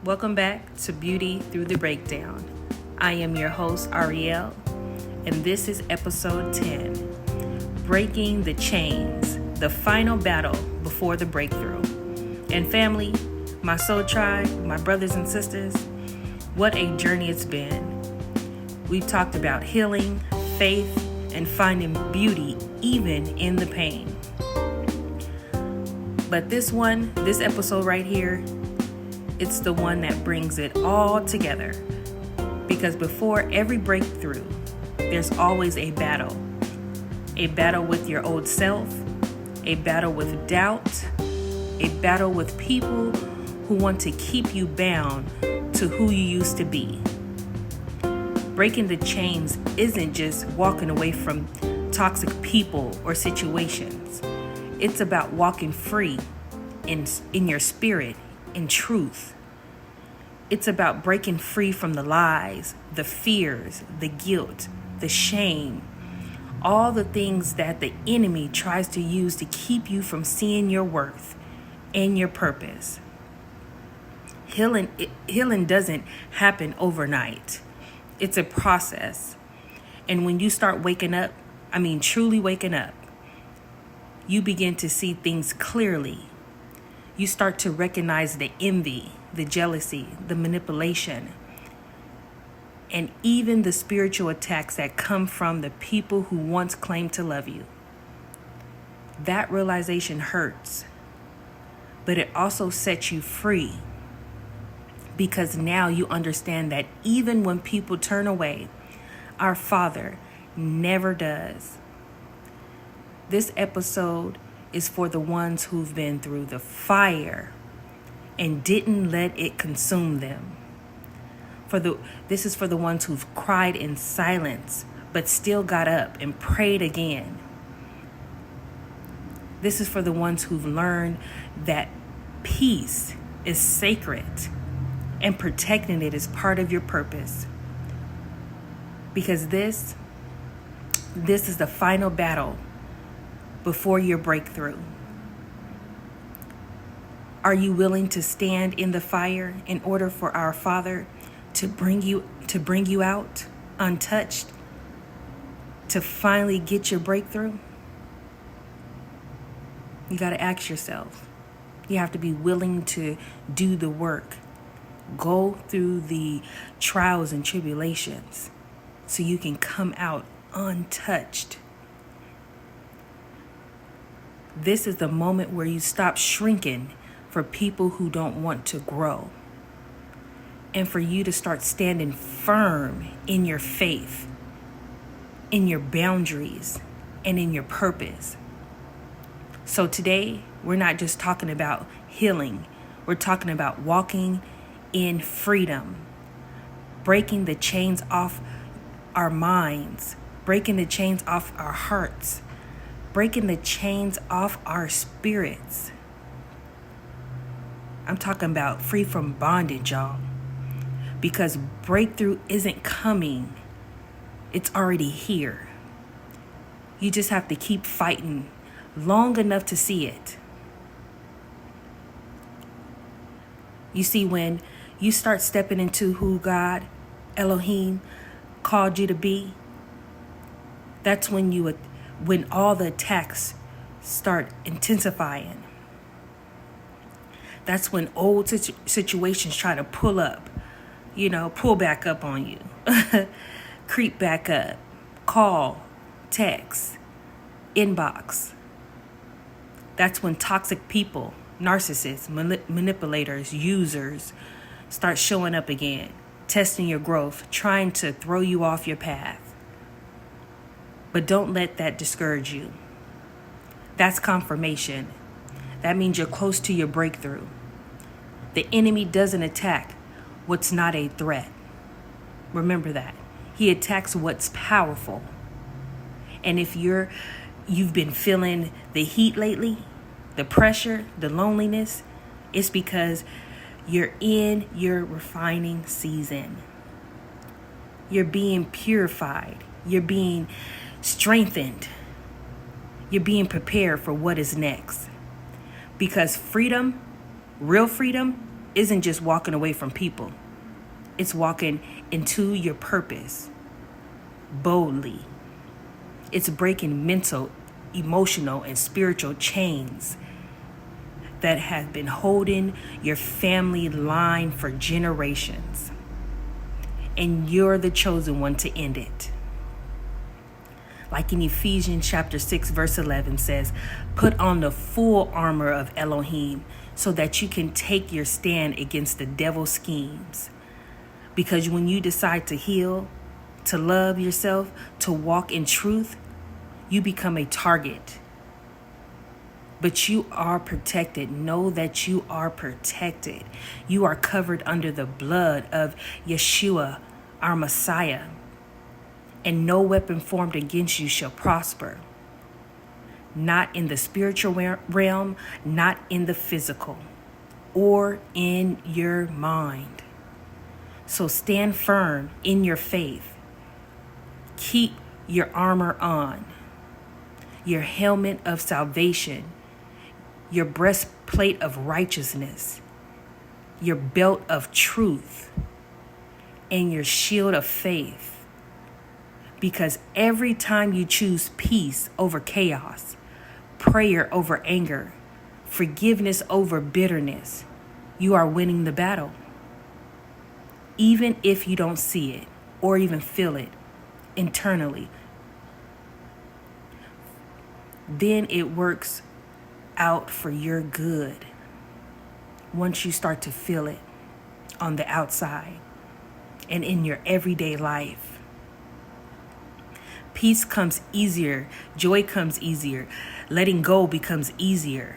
Welcome back to Beauty Through the Breakdown. I am your host, Ariel, and this is episode 10, Breaking the Chains, the final battle before the breakthrough. And family, my soul tribe, my brothers and sisters, what a journey it's been. We've talked about healing, faith, and finding beauty even in the pain. But this episode right here, it's the one that brings it all together. Because before every breakthrough, there's always a battle. A battle with your old self, a battle with doubt, a battle with people who want to keep you bound to who you used to be. Breaking the chains isn't just walking away from toxic people or situations. It's about walking free in your spirit, in truth. It's about breaking free from the lies, the fears, the guilt, the shame, all the things that the enemy tries to use to keep you from seeing your worth and your purpose. Healing doesn't happen overnight. It's a process. And when you start truly waking up, you begin to see things clearly. You start to recognize the envy, the jealousy, the manipulation, and even the spiritual attacks that come from the people who once claimed to love you. That realization hurts, but it also sets you free. Because now you understand that even when people turn away, our Father never does. This episode is for the ones who've been through the fire and didn't let it consume them. This is for the ones who've cried in silence but still got up and prayed again. This is for the ones who've learned that peace is sacred and protecting it is part of your purpose. Because this is the final battle before your breakthrough. Are you willing to stand in the fire in order for our Father to bring you out untouched, to finally get your breakthrough? You got to ask yourself. You have to be willing to do the work. Go through the trials and tribulations so you can come out untouched. This is the moment where you stop shrinking for people who don't want to grow, and for you to start standing firm in your faith, in your boundaries, and in your purpose. So today, we're not just talking about healing. We're talking about walking in freedom, breaking the chains off our minds, breaking the chains off our hearts, breaking the chains off our spirits. I'm talking about free from bondage, y'all. Because breakthrough isn't coming. It's already here. You just have to keep fighting long enough to see it. You see, when you start stepping into who God, Elohim, called you to be, that's when all the attacks start intensifying. That's when old situations try to pull back up on you, creep back up, call, text, inbox. That's when toxic people, narcissists, manipulators, users start showing up again, testing your growth, trying to throw you off your path. But don't let that discourage you. That's confirmation. That means you're close to your breakthrough. The enemy doesn't attack what's not a threat. Remember that. He attacks what's powerful. And if you've been feeling the heat lately, the pressure, the loneliness, it's because you're in your refining season. You're being purified. You're being strengthened. You're being prepared for what is next. Because freedom, real freedom, isn't just walking away from people. It's walking into your purpose boldly. It's breaking mental, emotional, and spiritual chains that have been holding your family line for generations. And you're the chosen one to end it. Like in Ephesians chapter 6, verse 11 says, put on the full armor of Elohim so that you can take your stand against the devil's schemes. Because when you decide to heal, to love yourself, to walk in truth, you become a target. But you are protected. Know that you are protected. You are covered under the blood of Yeshua, our Messiah. And no weapon formed against you shall prosper. Not in the spiritual realm, not in the physical, or in your mind. So stand firm in your faith. Keep your armor on, your helmet of salvation, your breastplate of righteousness, your belt of truth, and your shield of faith. Because every time you choose peace over chaos, prayer over anger, forgiveness over bitterness, you are winning the battle. Even if you don't see it or even feel it internally, then it works out for your good once you start to feel it on the outside and in your everyday life. Peace comes easier. Joy comes easier. Letting go becomes easier.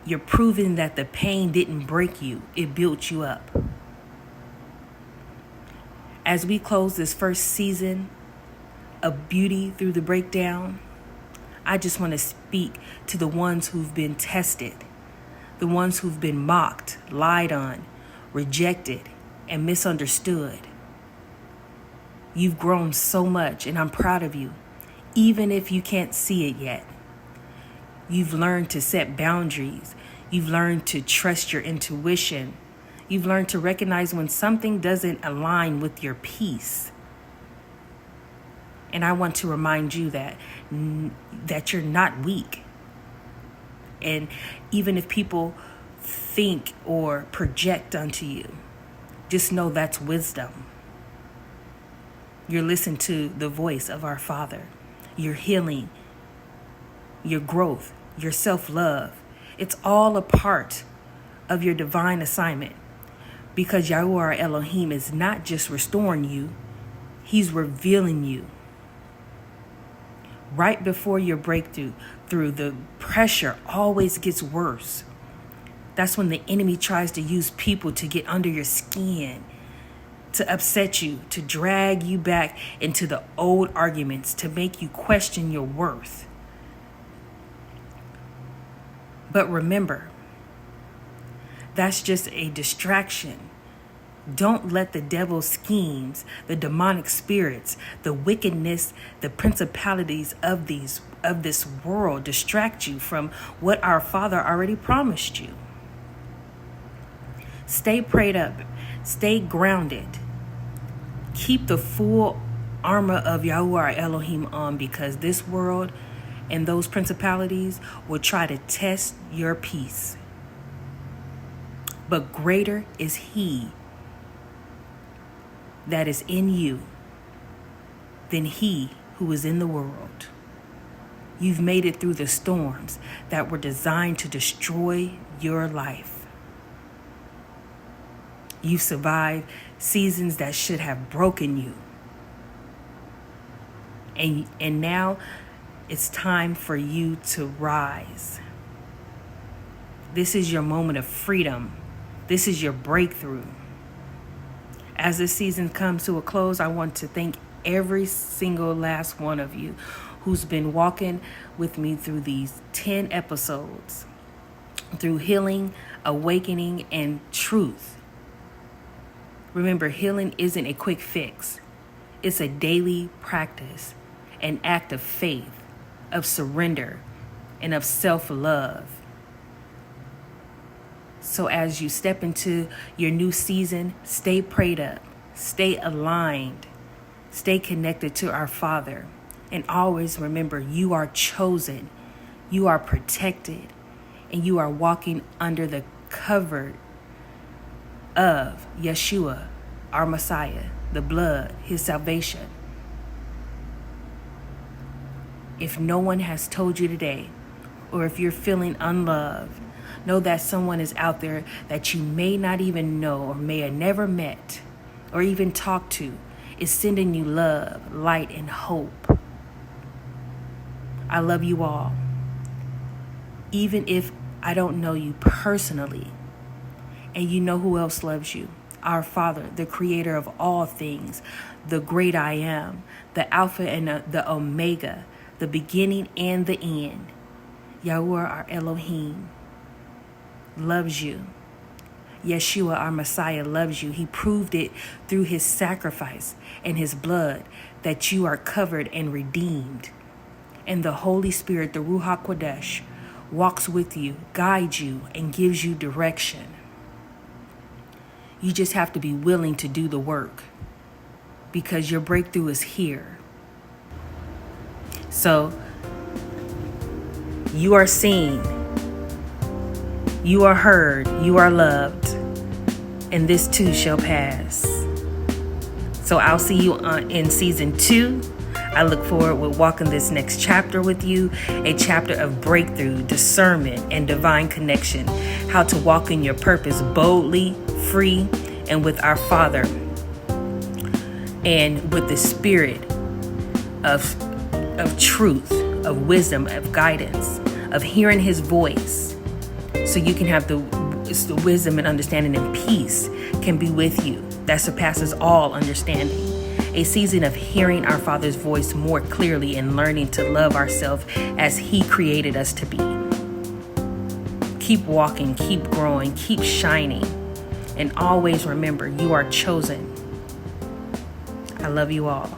You're proving that the pain didn't break you. It built you up. As we close this first season of Beauty Through the Breakdown, I just want to speak to the ones who've been tested, the ones who've been mocked, lied on, rejected, and misunderstood. You've grown so much, and I'm proud of you, even if you can't see it yet. You've learned to set boundaries. You've learned to trust your intuition. You've learned to recognize when something doesn't align with your peace. And I want to remind you that you're not weak. And even if people think or project onto you, just know that's wisdom. You're listening to the voice of our Father. Your healing, your growth, your self-love. It's all a part of your divine assignment. Because Yahuwah Elohim is not just restoring you, He's revealing you. Right before your breakthrough, the pressure always gets worse. That's when the enemy tries to use people to get under your skin, to upset you, to drag you back into the old arguments, to make you question your worth. But remember, that's just a distraction. Don't let the devil's schemes, the demonic spirits, the wickedness, the principalities of this world distract you from what our Father already promised you. Stay prayed up. Stay grounded. Keep the full armor of Yahuwah Elohim on, because this world and those principalities will try to test your peace. But greater is He that is in you than he who is in the world. You've made it through the storms that were designed to destroy your life. You've survived seasons that should have broken you. And now it's time for you to rise. This is your moment of freedom. This is your breakthrough. As this season comes to a close, I want to thank every single last one of you who's been walking with me through these 10 episodes, through healing, awakening, and truth. Remember, healing isn't a quick fix. It's a daily practice, an act of faith, of surrender, and of self-love. So as you step into your new season, stay prayed up, stay aligned, stay connected to our Father, and always remember you are chosen, you are protected, and you are walking under the cover of Yeshua, our Messiah, the blood, his salvation. If no one has told you today, or if you're feeling unloved, know that someone is out there that you may not even know or may have never met or even talked to is sending you love, light, and hope. I love you all. Even if I don't know you personally, and you know who else loves you, our Father, the creator of all things, the great I am, the Alpha and the Omega, the beginning and the end. Yahuwah, our Elohim, loves you. Yeshua, our Messiah, loves you. He proved it through his sacrifice and his blood that you are covered and redeemed. And the Holy Spirit, the Ruach HaKodesh, walks with you, guides you, and gives you direction. You just have to be willing to do the work because your breakthrough is here. So, you are seen, you are heard, you are loved, and this too shall pass. So I'll see you in season 2. I look forward with walking this next chapter with you, a chapter of breakthrough, discernment, and divine connection, how to walk in your purpose boldly, free, and with our Father, and with the spirit of truth, of wisdom, of guidance, of hearing his voice, so you can have the wisdom and understanding and peace can be with you that surpasses all understanding. A season of hearing our Father's voice more clearly and learning to love ourselves as he created us to be. Keep walking, keep growing, keep shining, and always remember you are chosen. I love you all.